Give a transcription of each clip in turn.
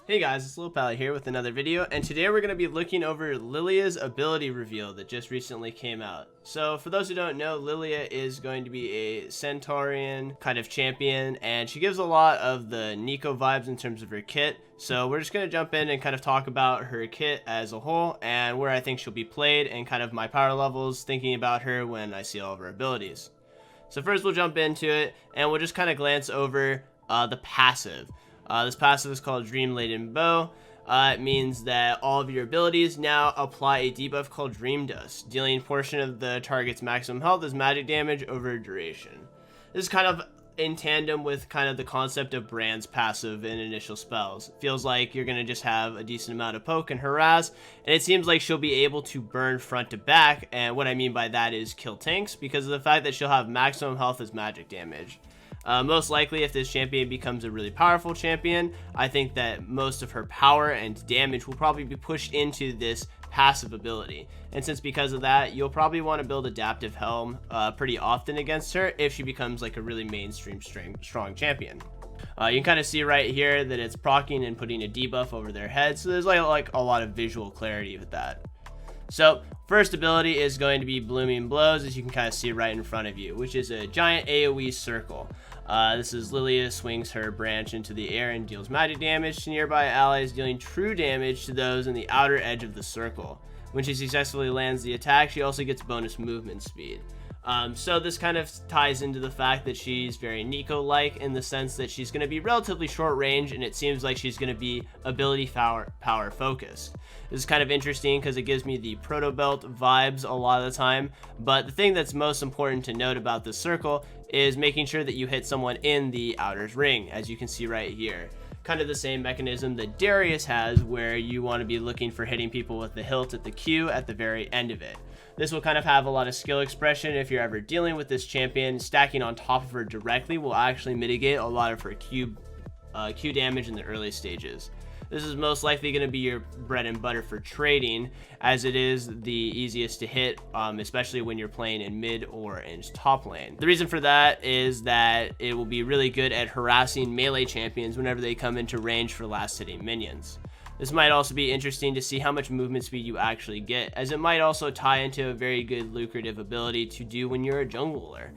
Hey guys, it's Lohpally here with another video, and today we're going to be looking over LILLIA's ability reveal that just recently came out. So for those who don't know, LILLIA is going to be a Centaurian kind of champion, and she gives a lot of the Nico vibes in terms of her kit. So we're just going to jump in and kind of talk about her kit as a whole, and where I think she'll be played, and kind of my power levels thinking about her when I see all of her abilities. So first we'll jump into it, and we'll just kind of glance over the passive. This passive is called Dream Laden Bow. It means that all of your abilities now apply a debuff called Dream Dust, dealing a portion of the target's maximum health as magic damage over a duration. This is kind of in tandem with kind of the concept of Brand's passive in initial spells. It feels like you're going to just have a decent amount of poke and harass, and it seems like she'll be able to burn front to back, and what I mean by that is kill tanks, because of the fact that she'll have maximum health as magic damage. Most likely, if this champion becomes a really powerful champion, I think that most of her power and damage will probably be pushed into this passive ability. And since because of that, you'll probably want to build Adaptive Helm pretty often against her if she becomes like a really mainstream strong champion. You can kind of see right here that it's proccing and putting a debuff over their head, so there's like a lot of visual clarity with that. So first ability is going to be Blooming Blows, as you can kind of see right in front of you, which is a giant AoE circle. This is LILLIA swings her branch into the air and deals magic damage to nearby allies, dealing true damage to those in the outer edge of the circle. When she successfully lands the attack, she also gets bonus movement speed. So this kind of ties into the fact that she's very Nico-like in the sense that she's going to be relatively short range, and it seems like she's going to be ability power focused. This is kind of interesting because it gives me the Proto Belt vibes a lot of the time, but the thing that's most important to note about this circle is making sure that you hit someone in the outer ring, as you can see right here. Kind of the same mechanism that Darius has, where you want to be looking for hitting people with the hilt at the Q at the very end of it. This will kind of have a lot of skill expression if you're ever dealing with this champion. Stacking on top of her directly will actually mitigate a lot of her Q damage in the early stages. This is most likely going to be your bread and butter for trading, as it is the easiest to hit, especially when you're playing in mid or in top lane. The reason for that is that it will be really good at harassing melee champions whenever they come into range for last hitting minions. This might also be interesting to see how much movement speed you actually get, as it might also tie into a very good lucrative ability to do when you're a jungler.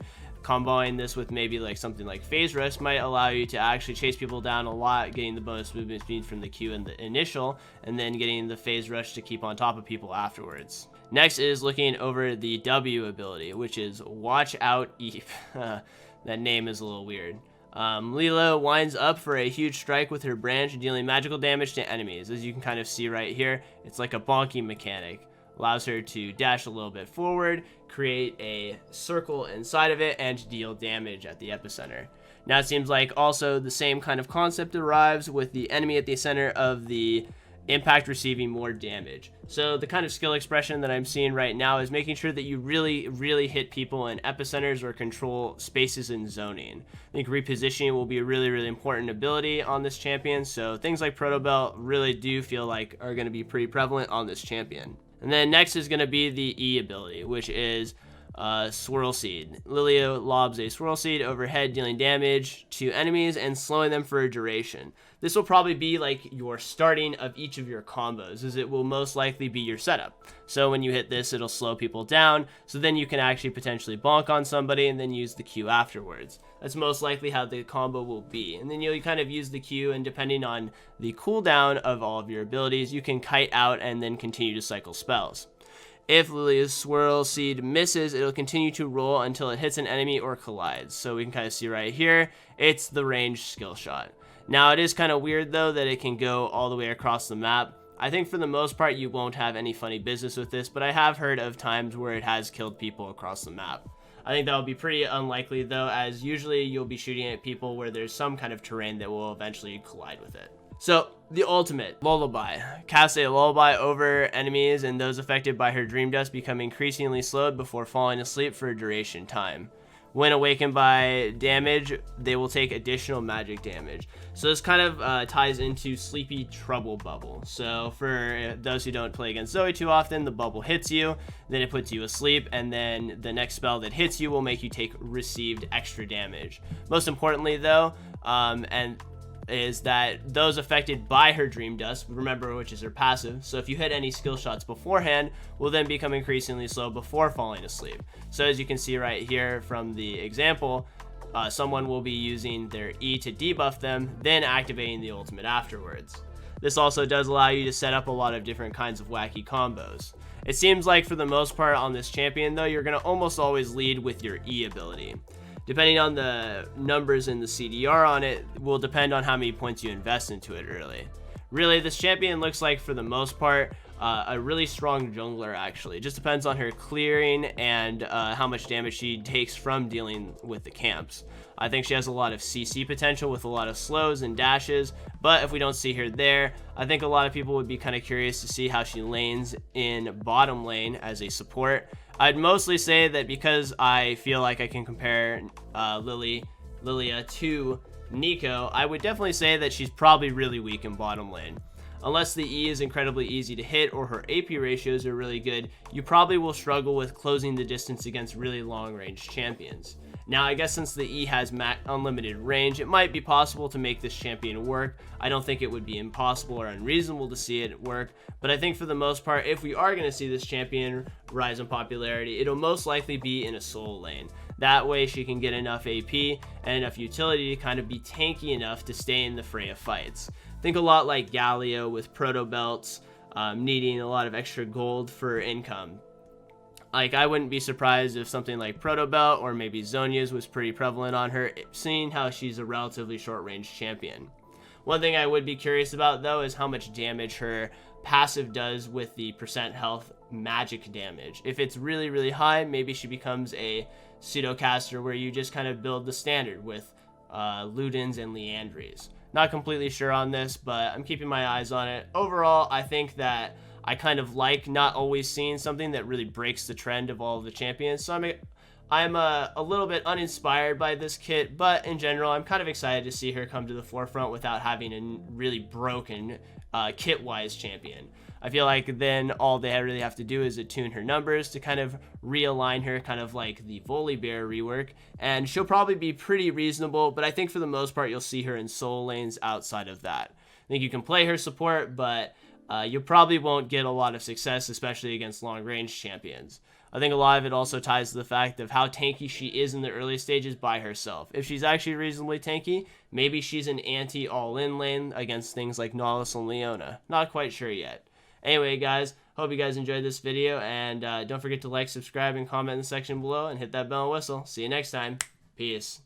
Combining this with maybe like something like Phase Rush might allow you to actually chase people down a lot, getting the bonus movement speed from the Q in the initial, and then getting the Phase Rush to keep on top of people afterwards. Next is looking over the W ability, which is Watch Out Eve. That name is a little weird. LILLIA winds up for a huge strike with her branch, dealing magical damage to enemies. As you can kind of see right here, it's like a bonking mechanic. Allows her to dash a little bit forward, create a circle inside of it, and deal damage at the epicenter. Now it seems like also the same kind of concept arrives with the enemy at the center of the impact receiving more damage. So the kind of skill expression that I'm seeing right now is making sure that you really hit people in epicenters or control spaces in zoning. I think repositioning will be a really important ability on this champion, so things like Proto Belt really do feel like are going to be pretty prevalent on this champion. And then next is going to be the E ability, which is Swirl Seed. LILLIA lobs a Swirl Seed overhead, dealing damage to enemies and slowing them for a duration. This will probably be like your starting of each of your combos, as it will most likely be your setup. So when you hit this, it'll slow people down, so then you can actually potentially bonk on somebody and then use the Q afterwards. That's most likely how the combo will be. And then you'll kind of use the Q, and depending on the cooldown of all of your abilities, you can kite out and then continue to cycle spells. If LILLIA's Swirl Seed misses, it'll continue to roll until it hits an enemy or collides. So we can kind of see right here, it's the ranged skill shot. Now it is kind of weird though that it can go all the way across the map. I think for the most part you won't have any funny business with this, but I have heard of times where it has killed people across the map. I think that would be pretty unlikely though, as usually you'll be shooting at people where there's some kind of terrain that will eventually collide with it. So, the ultimate, Lullaby. Cast a lullaby over enemies and those affected by her Dream Dust become increasingly slowed before falling asleep for a duration time. When awakened by damage, they will take additional magic damage. So this kind of ties into Sleepy Trouble Bubble. So for those who don't play against Zoe too often, the bubble hits you, then it puts you asleep, and then the next spell that hits you will make you take received extra damage. Most importantly though, and is that those affected by her Dream Dust, remember, which is her passive, so if you hit any skill shots beforehand, will then become increasingly slow before falling asleep. So as you can see right here from the example, someone will be using their E to debuff them, then activating the ultimate afterwards. This also does allow you to set up a lot of different kinds of wacky combos. It seems like for the most part on this champion though, you're going to almost always lead with your E ability. Depending on the numbers in the CDR on it, will depend on how many points you invest into it early. Really, this champion looks like, for the most part, a really strong jungler actually. It just depends on her clearing and how much damage she takes from dealing with the camps. I think she has a lot of CC potential with a lot of slows and dashes, but if we don't see her there, I think a lot of people would be kind of curious to see how she lanes in bottom lane as a support. I'd mostly say that because I feel like I can compare LILLIA to Nico, I would definitely say that she's probably really weak in bottom lane. Unless the E is incredibly easy to hit or her AP ratios are really good, you probably will struggle with closing the distance against really long range champions. Now, I guess since the E has unlimited range, it might be possible to make this champion work. I don't think it would be impossible or unreasonable to see it work, but I think for the most part, if we are going to see this champion rise in popularity, it'll most likely be in a solo lane. That way she can get enough AP and enough utility to kind of be tanky enough to stay in the fray of fights. Think a lot like Galio with proto belts, needing a lot of extra gold for income. Like, I wouldn't be surprised if something like Proto Belt or maybe Zhonya's was pretty prevalent on her, seeing how she's a relatively short-range champion. One thing I would be curious about, though, is how much damage her passive does with the percent health magic damage. If it's really, really high, maybe she becomes a pseudo-caster where you just kind of build the standard with Ludens and Leandries. Not completely sure on this, but I'm keeping my eyes on it. Overall, I think that I kind of like not always seeing something that really breaks the trend of all of the champions. So I'm a little bit uninspired by this kit, but in general, I'm kind of excited to see her come to the forefront without having a really broken kit-wise champion. I feel like then all they really have to do is attune her numbers to kind of realign her, kind of like the Volibear rework, and she'll probably be pretty reasonable, but I think for the most part, you'll see her in solo lanes outside of that. I think you can play her support, but you probably won't get a lot of success, especially against long-range champions. I think a lot of it also ties to the fact of how tanky she is in the early stages by herself. If she's actually reasonably tanky, maybe she's an anti-all-in lane against things like Nautilus and Leona. Not quite sure yet. Anyway, guys, hope you guys enjoyed this video, and don't forget to like, subscribe, and comment in the section below, and hit that bell and whistle. See you next time. Peace.